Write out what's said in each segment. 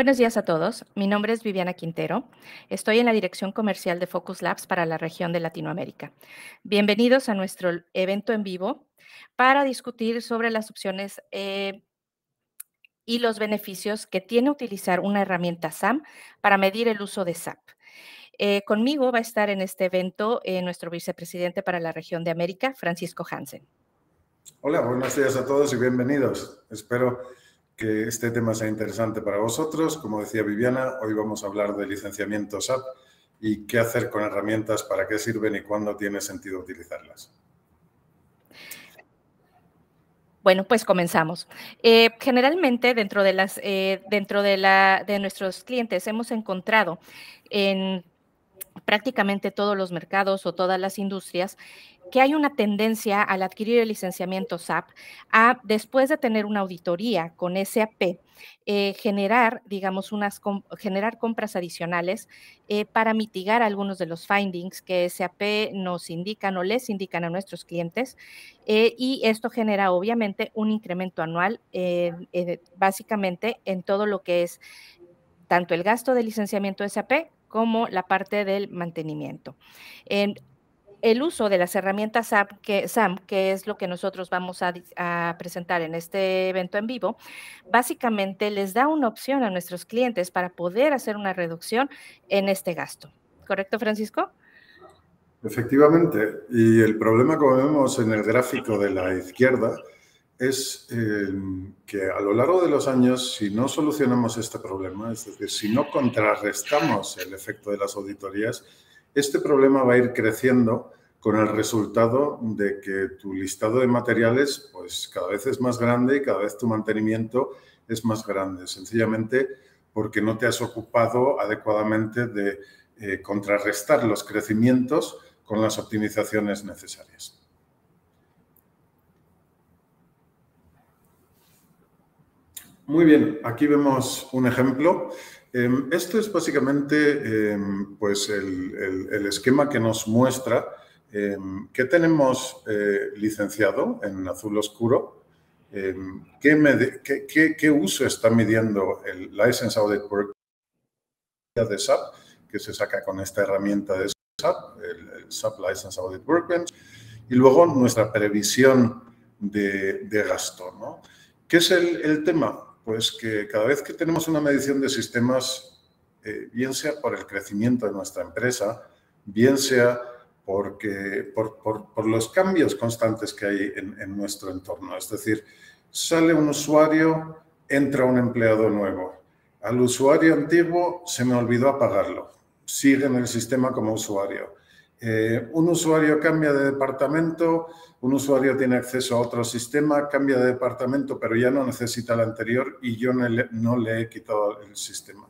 Buenos días a todos. Mi nombre es Viviana Quintero. Estoy en la dirección comercial de Focus Labs para la región de Latinoamérica. Bienvenidos a nuestro evento en vivo para discutir sobre las opciones y los beneficios que tiene utilizar una herramienta SAM para medir el uso de SAP. Conmigo va a estar en este evento nuestro vicepresidente para la región de América, Francisco Hansen. Hola, buenos días a todos y bienvenidos. Espero que este tema sea interesante para vosotros. Como decía Viviana, hoy vamos a hablar de licenciamiento SAP y qué hacer con herramientas, para qué sirven y cuándo tiene sentido utilizarlas. Bueno, pues comenzamos. Generalmente dentro de nuestros clientes hemos encontrado en prácticamente todos los mercados o todas las industrias que hay una tendencia al adquirir el licenciamiento SAP a, después de tener una auditoría con SAP, generar, digamos, generar compras adicionales para mitigar algunos de los findings que SAP nos indican o les indican a nuestros clientes, y esto genera obviamente un incremento anual, básicamente en todo lo que es tanto el gasto de licenciamiento SAP como la parte del mantenimiento. El uso de las herramientas SAM, que es lo que nosotros vamos a presentar en este evento en vivo, básicamente les da una opción a nuestros clientes para poder hacer una reducción en este gasto. ¿Correcto, Francisco? Efectivamente, y el problema, como vemos en el gráfico de la izquierda, es que a lo largo de los años, si no solucionamos este problema, es decir, si no contrarrestamos el efecto de las auditorías, este problema va a ir creciendo con el resultado de que tu listado de materiales pues cada vez es más grande y cada vez tu mantenimiento es más grande, sencillamente porque no te has ocupado adecuadamente de contrarrestar los crecimientos con las optimizaciones necesarias. Muy bien, aquí vemos un ejemplo. Esto es básicamente pues el esquema que nos muestra qué tenemos licenciado en azul oscuro, qué uso está midiendo el License Audit Workbench de SAP, que se saca con esta herramienta de SAP, el SAP License Audit Workbench, y luego nuestra previsión de gasto, ¿no? ¿Qué es el tema? Pues que cada vez que tenemos una medición de sistemas, bien sea por el crecimiento de nuestra empresa, bien sea por los cambios constantes que hay en nuestro entorno. Es decir, sale un usuario, entra un empleado nuevo. Al usuario antiguo se me olvidó apagarlo. Sigue en el sistema como usuario. Un usuario cambia de departamento, un usuario tiene acceso a otro sistema, cambia de departamento, pero ya no necesita el anterior y yo no le he quitado el sistema.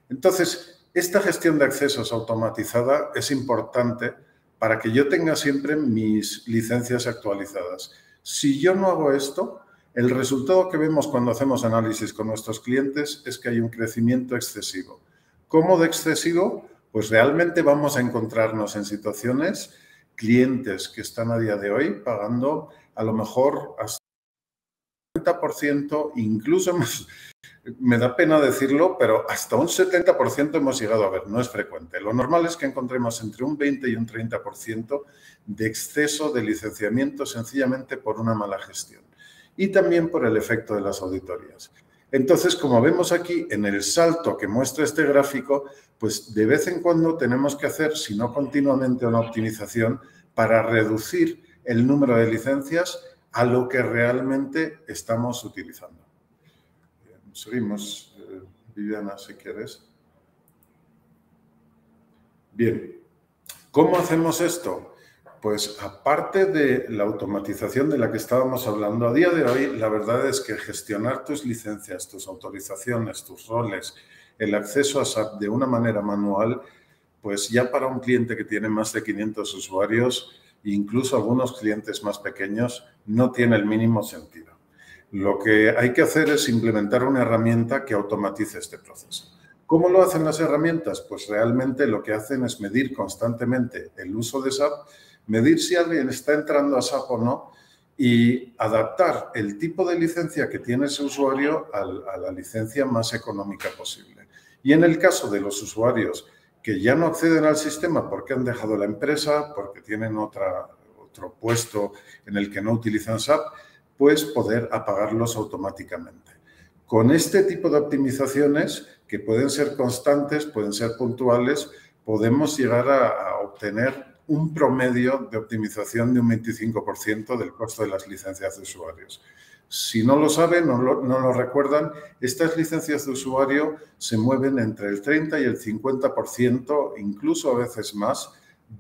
Entonces, esta gestión de accesos automatizada es importante para que yo tenga siempre mis licencias actualizadas. Si yo no hago esto, el resultado que vemos cuando hacemos análisis con nuestros clientes es que hay un crecimiento excesivo. ¿Cómo de excesivo? Pues realmente vamos a encontrarnos en situaciones, clientes que están a día de hoy pagando a lo mejor hasta el 70%, incluso me da pena decirlo, pero hasta un 70% hemos llegado a ver, no es frecuente. Lo normal es que encontremos entre un 20 y un 30% de exceso de licenciamiento sencillamente por una mala gestión y también por el efecto de las auditorías. Entonces, como vemos aquí en el salto que muestra este gráfico, pues de vez en cuando tenemos que hacer, si no continuamente, una optimización para reducir el número de licencias a lo que realmente estamos utilizando. Seguimos, Viviana, si quieres. Bien, ¿cómo hacemos esto? Pues aparte de la automatización de la que estábamos hablando, a día de hoy la verdad es que gestionar tus licencias, tus autorizaciones, tus roles, el acceso a SAP de una manera manual, pues ya para un cliente que tiene más de 500 usuarios, incluso algunos clientes más pequeños, no tiene el mínimo sentido. Lo que hay que hacer es implementar una herramienta que automatice este proceso. ¿Cómo lo hacen las herramientas? Pues realmente lo que hacen es medir constantemente el uso de SAP, medir si alguien está entrando a SAP o no y adaptar el tipo de licencia que tiene ese usuario a la licencia más económica posible. Y en el caso de los usuarios que ya no acceden al sistema porque han dejado la empresa, porque tienen otro puesto en el que no utilizan SAP, pues poder apagarlos automáticamente. Con este tipo de optimizaciones, que pueden ser constantes, pueden ser puntuales, podemos llegar a obtener un promedio de optimización de un 25% del costo de las licencias de usuarios. Si no lo saben, no lo recuerdan, estas licencias de usuario se mueven entre el 30 y el 50%, incluso a veces más,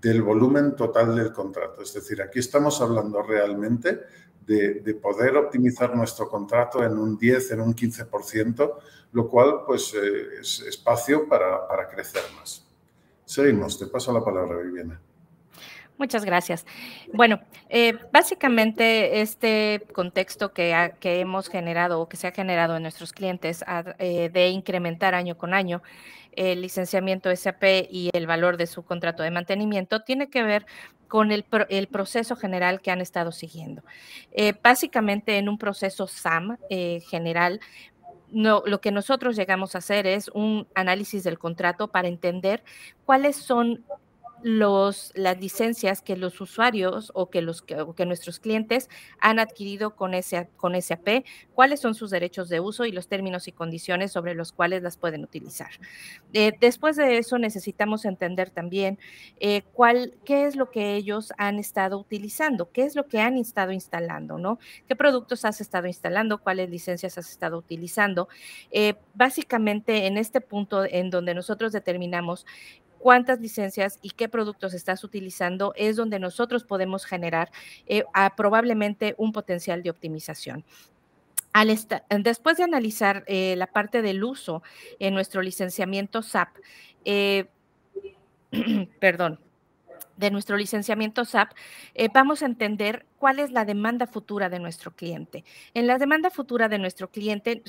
del volumen total del contrato. Es decir, aquí estamos hablando realmente de poder optimizar nuestro contrato en un 10, en un 15%, lo cual pues, es espacio para crecer más. Seguimos. Te paso la palabra, Viviana. Muchas gracias. Bueno, básicamente este contexto que hemos generado o que se ha generado en nuestros clientes de incrementar año con año el licenciamiento SAP y el valor de su contrato de mantenimiento tiene que ver con el proceso general que han estado siguiendo. Básicamente en un proceso SAM general, no, lo que nosotros llegamos a hacer es un análisis del contrato para entender cuáles son las licencias que los usuarios o que nuestros clientes han adquirido con SAP, cuáles son sus derechos de uso y los términos y condiciones sobre los cuales las pueden utilizar. Después de eso necesitamos entender también qué es lo que ellos han estado utilizando, qué es lo que han estado instalando, ¿no? ¿Qué productos has estado instalando? ¿Cuáles licencias has estado utilizando? Básicamente en este punto en donde nosotros determinamos cuántas licencias y qué productos estás utilizando es donde nosotros podemos generar probablemente un potencial de optimización. Después de analizar la parte del uso en nuestro licenciamiento SAP, perdón, de nuestro licenciamiento SAP, vamos a entender cuál es la demanda futura de nuestro cliente. En la demanda futura de nuestro cliente,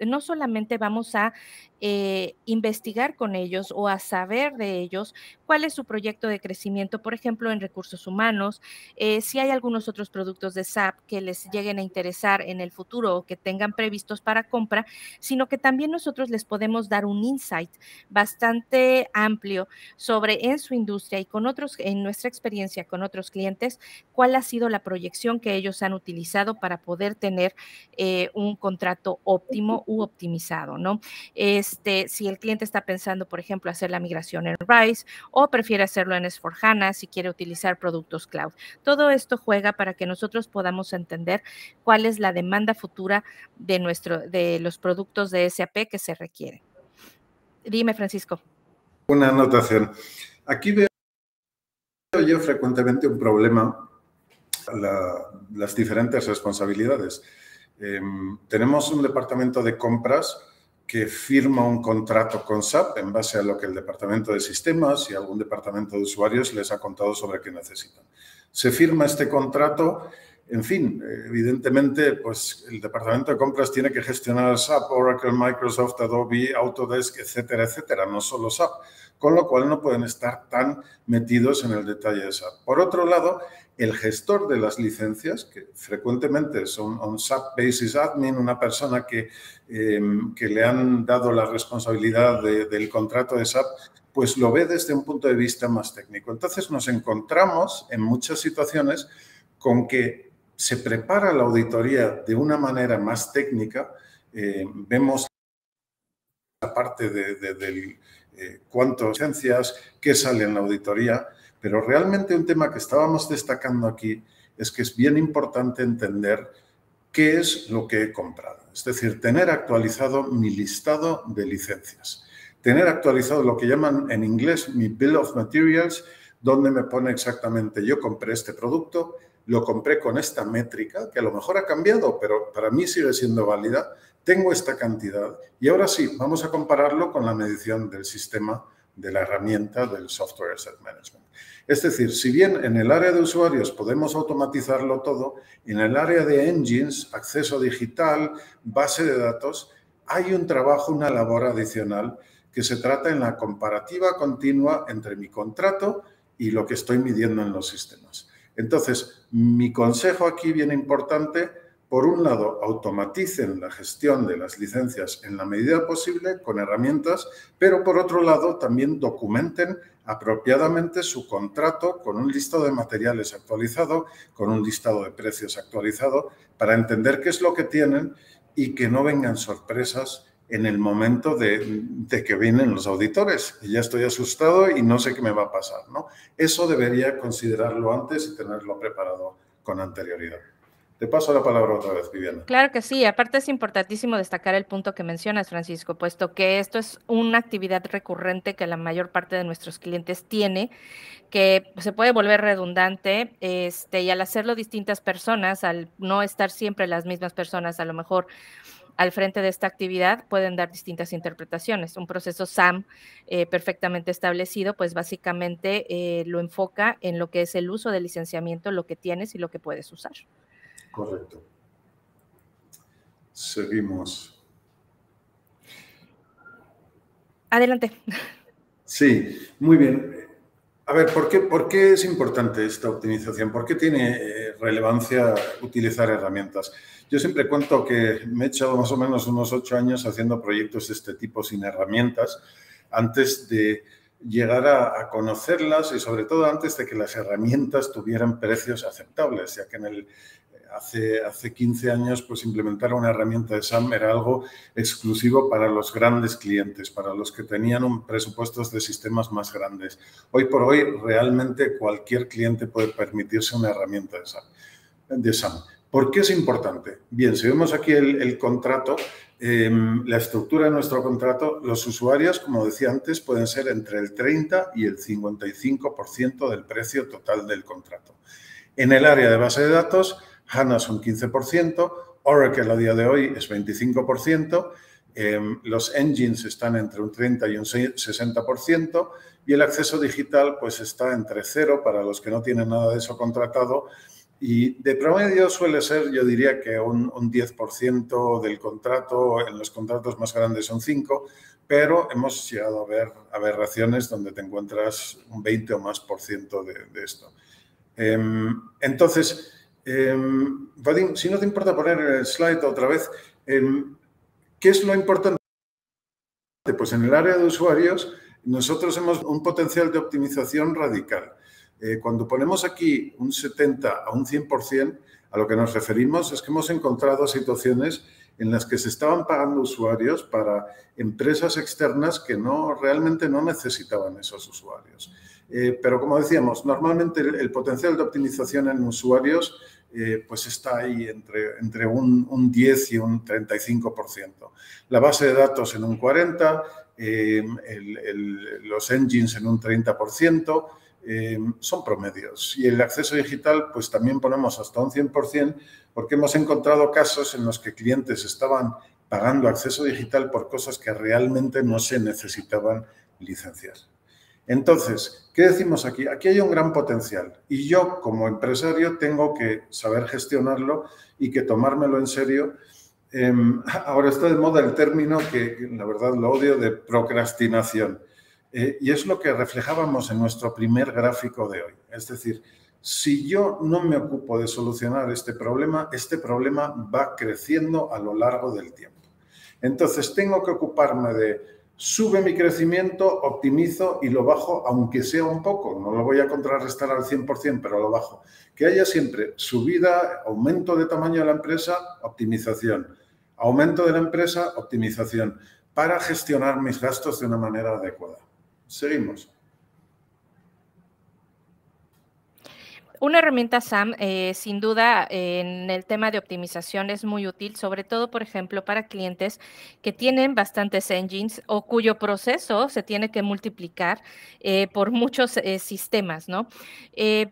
no solamente vamos a investigar con ellos o a saber de ellos cuál es su proyecto de crecimiento, por ejemplo, en recursos humanos, si hay algunos otros productos de SAP que les lleguen a interesar en el futuro o que tengan previstos para compra, sino que también nosotros les podemos dar un insight bastante amplio sobre en su industria y en nuestra experiencia con otros clientes, cuál ha sido la proyección que ellos han utilizado para poder tener un contrato óptimo u optimizado, ¿no? Si el cliente está pensando, por ejemplo, hacer la migración en RISE o prefiere hacerlo en S/4HANA si quiere utilizar productos cloud. Todo esto juega para que nosotros podamos entender cuál es la demanda futura de los productos de SAP que se requieren. Dime, Francisco. Una anotación. Aquí veo yo frecuentemente un problema, las diferentes responsabilidades. Tenemos un departamento de compras que firma un contrato con SAP en base a lo que el departamento de sistemas y algún departamento de usuarios les ha contado sobre qué necesitan. Se firma este contrato, en fin, evidentemente, pues el departamento de compras tiene que gestionar SAP, Oracle, Microsoft, Adobe, Autodesk, etcétera, etcétera, no solo SAP, con lo cual no pueden estar tan metidos en el detalle de SAP. Por otro lado, el gestor de las licencias, que frecuentemente son un SAP Basis Admin, una persona que le han dado la responsabilidad del contrato de SAP, pues lo ve desde un punto de vista más técnico. Entonces nos encontramos en muchas situaciones con que se prepara la auditoría de una manera más técnica, vemos la parte del cuántas licencias, qué sale en la auditoría, pero realmente un tema que estábamos destacando aquí es que es bien importante entender qué es lo que he comprado. Es decir, tener actualizado mi listado de licencias, tener actualizado lo que llaman en inglés mi Bill of Materials, donde me pone exactamente yo compré este producto, lo compré con esta métrica, que a lo mejor ha cambiado, pero para mí sigue siendo válida, tengo esta cantidad y ahora sí, vamos a compararlo con la medición del sistema de la herramienta del Software Asset Management. Es decir, si bien en el área de usuarios podemos automatizarlo todo, en el área de engines, acceso digital, base de datos, hay un trabajo, una labor adicional que se trata en la comparativa continua entre mi contrato y lo que estoy midiendo en los sistemas. Entonces, mi consejo aquí bien importante, por un lado, automaticen la gestión de las licencias en la medida posible con herramientas, pero por otro lado, también documenten apropiadamente su contrato con un listado de materiales actualizado, con un listado de precios actualizado, para entender qué es lo que tienen y que no vengan sorpresas en el momento de que vienen los auditores. Y ya estoy asustado y no sé qué me va a pasar, ¿no? Eso debería considerarlo antes y tenerlo preparado con anterioridad. Te paso la palabra otra vez, Viviana. Claro que sí, aparte es importantísimo destacar el punto que mencionas, Francisco, puesto que esto es una actividad recurrente que la mayor parte de nuestros clientes tiene, que se puede volver redundante, y al hacerlo distintas personas, al no estar siempre las mismas personas, a lo mejor al frente de esta actividad, pueden dar distintas interpretaciones. Un proceso SAM perfectamente establecido, pues básicamente lo enfoca en lo que es el uso del licenciamiento, lo que tienes y lo que puedes usar. Correcto. Seguimos. Adelante. Sí, muy bien. A ver, ¿por qué es importante esta optimización? ¿Por qué tiene relevancia utilizar herramientas? Yo siempre cuento que me he echado más o menos unos 8 años haciendo proyectos de este tipo sin herramientas antes de llegar a conocerlas y sobre todo antes de que las herramientas tuvieran precios aceptables, ya que hace 15 años pues implementar una herramienta de SAM era algo exclusivo para los grandes clientes, para los que tenían presupuestos de sistemas más grandes. Hoy por hoy realmente cualquier cliente puede permitirse una herramienta de SAM. ¿Por qué es importante? Bien, si vemos aquí el contrato, la estructura de nuestro contrato, los usuarios, como decía antes, pueden ser entre el 30 y el 55% del precio total del contrato. En el área de base de datos, HANA es un 15%, Oracle a día de hoy es 25%, los engines están entre un 30 y un 60% y el acceso digital pues está entre 0 para los que no tienen nada de eso contratado y de promedio suele ser, yo diría que un 10% del contrato, en los contratos más grandes son 5%, pero hemos llegado a ver aberraciones donde te encuentras un 20 o más por ciento de esto. Entonces, Vadim, si no te importa poner el slide otra vez, ¿qué es lo importante? Pues en el área de usuarios nosotros hemos un potencial de optimización radical. Cuando ponemos aquí un 70 a un 100%, a lo que nos referimos es que hemos encontrado situaciones en las que se estaban pagando usuarios para empresas externas que realmente no necesitaban esos usuarios. Pero como decíamos, normalmente el potencial de optimización en usuarios pues está ahí entre un 10 y un 35%. La base de datos en un 40%, los engines en un 30%, son promedios. Y el acceso digital, pues también ponemos hasta un 100%, porque hemos encontrado casos en los que clientes estaban pagando acceso digital por cosas que realmente no se necesitaban licenciar. Entonces, ¿qué decimos aquí? Aquí hay un gran potencial y yo como empresario tengo que saber gestionarlo y que tomármelo en serio. Ahora está de moda el término que la verdad lo odio, de procrastinación. Y es lo que reflejábamos en nuestro primer gráfico de hoy. Es decir, si yo no me ocupo de solucionar este problema va creciendo a lo largo del tiempo. Entonces, tengo que ocuparme de sube mi crecimiento, optimizo y lo bajo, aunque sea un poco. No lo voy a contrarrestar al 100%, pero lo bajo. Que haya siempre subida, aumento de tamaño de la empresa, optimización. Aumento de la empresa, optimización. Para gestionar mis gastos de una manera adecuada. Seguimos. Una herramienta SAM, sin duda, en el tema de optimización es muy útil, sobre todo, por ejemplo, para clientes que tienen bastantes engines o cuyo proceso se tiene que multiplicar por muchos sistemas, ¿no?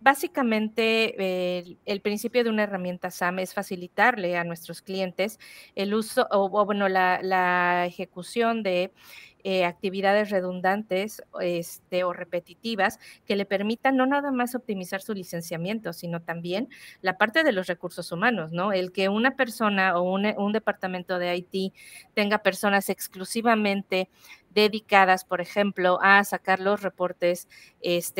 Básicamente, el principio de una herramienta SAM es facilitarle a nuestros clientes el uso bueno, la ejecución de actividades redundantes o repetitivas que le permitan no nada más optimizar su licenciamiento, sino también la parte de los recursos humanos, ¿no? El que una persona o un departamento de IT tenga personas exclusivamente dedicadas, por ejemplo, a sacar los reportes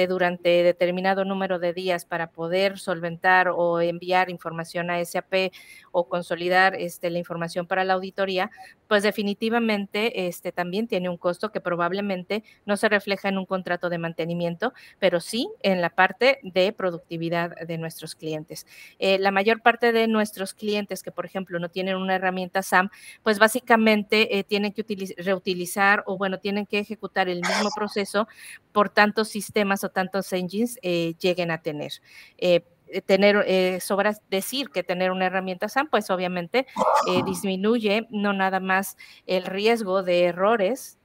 durante determinado número de días para poder solventar o enviar información a SAP o consolidar la información para la auditoría, pues definitivamente también tiene un costo que probablemente no se refleja en un contrato de mantenimiento, pero sí en la parte de productividad de nuestros clientes. La mayor parte de nuestros clientes que, por ejemplo, no tienen una herramienta SAM, pues básicamente tienen que reutilizar o, bueno, tienen que ejecutar el mismo proceso por tantos sistemas o tantos engines lleguen a tener. Sobra decir que tener una herramienta SAM, pues obviamente disminuye no nada más el riesgo de errores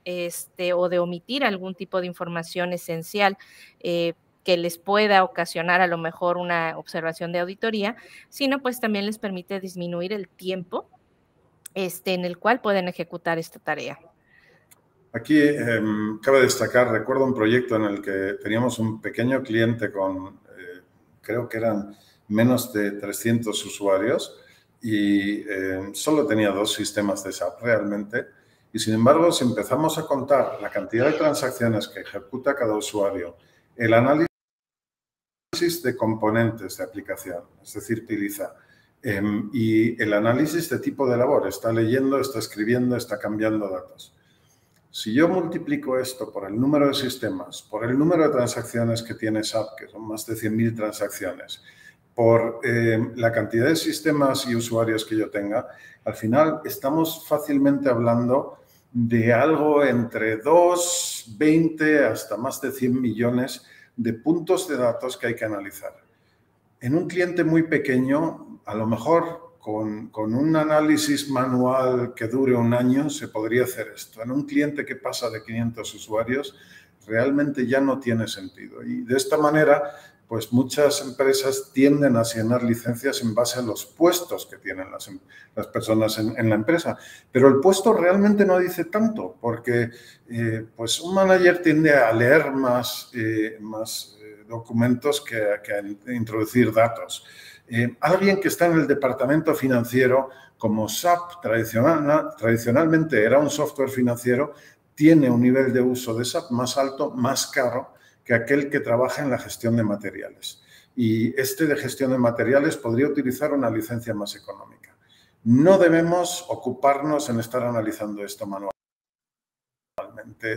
o de omitir algún tipo de información esencial que les pueda ocasionar a lo mejor una observación de auditoría, sino pues también les permite disminuir el tiempo en el cual pueden ejecutar esta tarea. Aquí cabe destacar, recuerdo un proyecto en el que teníamos un pequeño cliente con, creo que eran menos de 300 usuarios y solo tenía 2 sistemas de SAP realmente. Y sin embargo, si empezamos a contar la cantidad de transacciones que ejecuta cada usuario, el análisis de componentes de aplicación, es decir, utiliza, y el análisis de tipo de labor, está leyendo, está escribiendo, está cambiando datos. Si yo multiplico esto por el número de sistemas, por el número de transacciones que tiene SAP, que son más de 100.000 transacciones, por la cantidad de sistemas y usuarios que yo tenga, al final estamos fácilmente hablando de algo entre 2, 20 hasta más de 100 millones de puntos de datos que hay que analizar. En un cliente muy pequeño, a lo mejor con un análisis manual que dure un año se podría hacer esto. En un cliente que pasa de 500 usuarios, realmente ya no tiene sentido. Y de esta manera, pues muchas empresas tienden a asignar licencias en base a los puestos que tienen las personas en la empresa. Pero el puesto realmente no dice tanto, porque pues un manager tiende a leer más documentos que a introducir datos. Alguien que está en el departamento financiero, como SAP tradicionalmente era un software financiero, tiene un nivel de uso de SAP más alto, más caro que aquel que trabaja en la gestión de materiales. Y de gestión de materiales podría utilizar una licencia más económica. No debemos ocuparnos en estar analizando esto manualmente.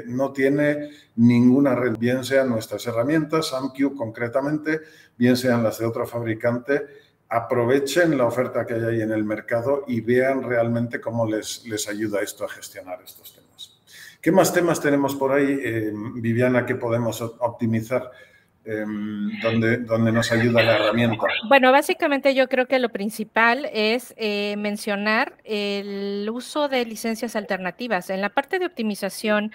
No tiene ninguna red, bien sean nuestras herramientas, SAMQ concretamente, bien sean las de otro fabricante. Aprovechen la oferta que hay ahí en el mercado y vean realmente cómo les ayuda esto a gestionar estos temas. ¿Qué más temas tenemos por ahí, Viviana, que podemos optimizar? Donde nos ayuda la herramienta. Bueno, básicamente yo creo que lo principal es mencionar el uso de licencias alternativas. En la parte de optimización,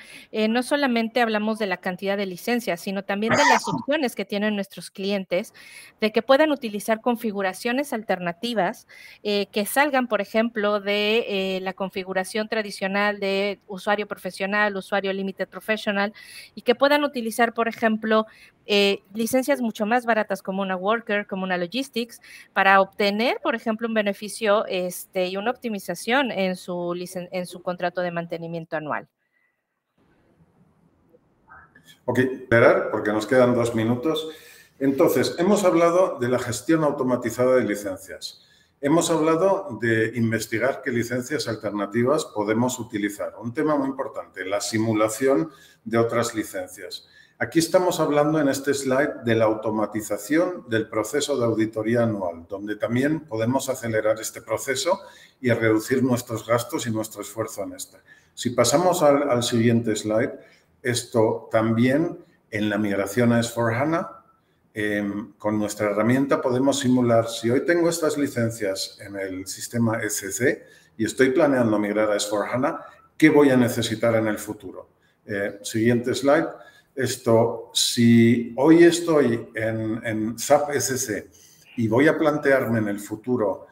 no solamente hablamos de la cantidad de licencias, sino también de las opciones que tienen nuestros clientes, de que puedan utilizar configuraciones alternativas que salgan, por ejemplo, de la configuración tradicional de usuario profesional, usuario limited professional, y que puedan utilizar, por ejemplo, licencias mucho más baratas como una Worker, como una Logistics, para obtener, por ejemplo, un beneficio y una optimización en su contrato de mantenimiento anual. Ok, esperar porque nos quedan 2 minutos. Entonces, hemos hablado de la gestión automatizada de licencias. Hemos hablado de investigar qué licencias alternativas podemos utilizar. Un tema muy importante, la simulación de otras licencias. Aquí estamos hablando en este slide de la automatización del proceso de auditoría anual, donde también podemos acelerar este proceso y reducir nuestros gastos y nuestro esfuerzo en este. Si pasamos al siguiente slide, esto también en la migración a S/4HANA, con nuestra herramienta podemos simular, si hoy tengo estas licencias en el sistema ECC y estoy planeando migrar a S/4HANA, ¿qué voy a necesitar en el futuro? Siguiente slide. Si hoy estoy en SAP ECC y voy a plantearme en el futuro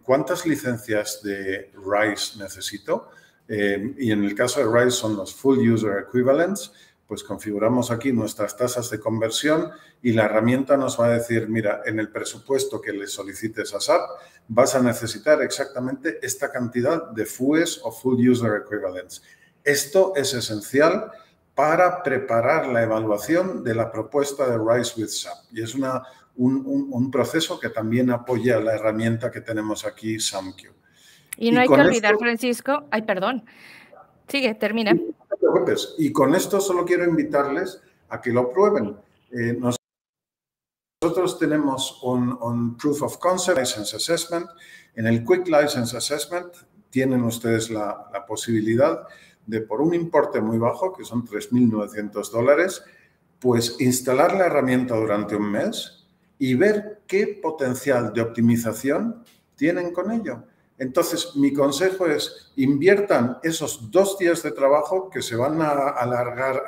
cuántas licencias de RISE necesito, y en el caso de RISE son los Full User Equivalents, pues configuramos aquí nuestras tasas de conversión y la herramienta nos va a decir, mira, en el presupuesto que le solicites a SAP vas a necesitar exactamente esta cantidad de FUEs o Full User Equivalents. Esto es esencial para preparar la evaluación de la propuesta de RISE with SAP. Y es un proceso que también apoya la herramienta que tenemos aquí, SAMQ. Y no hay que olvidar, Francisco, ay, perdón, sigue, termina. No te preocupes. Y con esto solo quiero invitarles a que lo prueben. Nosotros tenemos un Proof of Concept License Assessment. En el Quick License Assessment tienen ustedes la posibilidad de, por un importe muy bajo, que son $3.900, pues instalar la herramienta durante un mes y ver qué potencial de optimización tienen con ello. Entonces, mi consejo es, inviertan esos 2 días de trabajo que se van a alargar,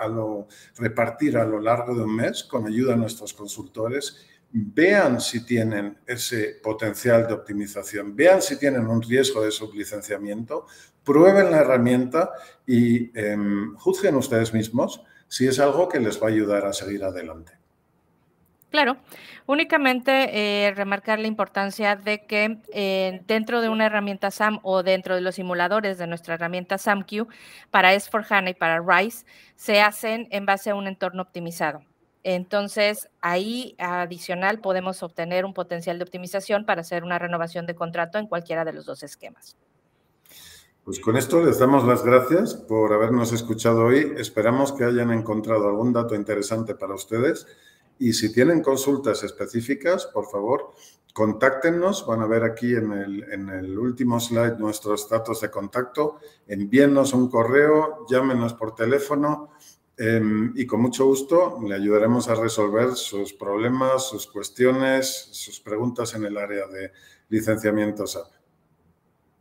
repartir a lo largo de un mes con ayuda de nuestros consultores. Vean si tienen ese potencial de optimización, vean si tienen un riesgo de sublicenciamiento, prueben la herramienta y juzguen ustedes mismos si es algo que les va a ayudar a seguir adelante. Claro, únicamente remarcar la importancia de que dentro de una herramienta SAM o dentro de los simuladores de nuestra herramienta SAMQ para S/4HANA y para RISE se hacen en base a un entorno optimizado. Entonces, ahí adicional podemos obtener un potencial de optimización para hacer una renovación de contrato en cualquiera de los 2 esquemas. Pues con esto les damos las gracias por habernos escuchado hoy. Esperamos que hayan encontrado algún dato interesante para ustedes. Y si tienen consultas específicas, por favor, contáctenos. Van a ver aquí en el último slide nuestros datos de contacto. Envíennos un correo, llámenos por teléfono y con mucho gusto le ayudaremos a resolver sus problemas, sus cuestiones, sus preguntas en el área de licenciamiento SAP.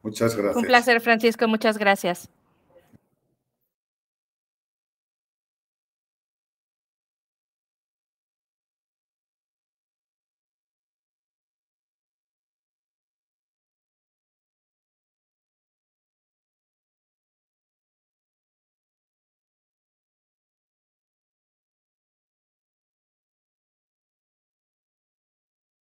Muchas gracias. Un placer, Francisco. Muchas gracias.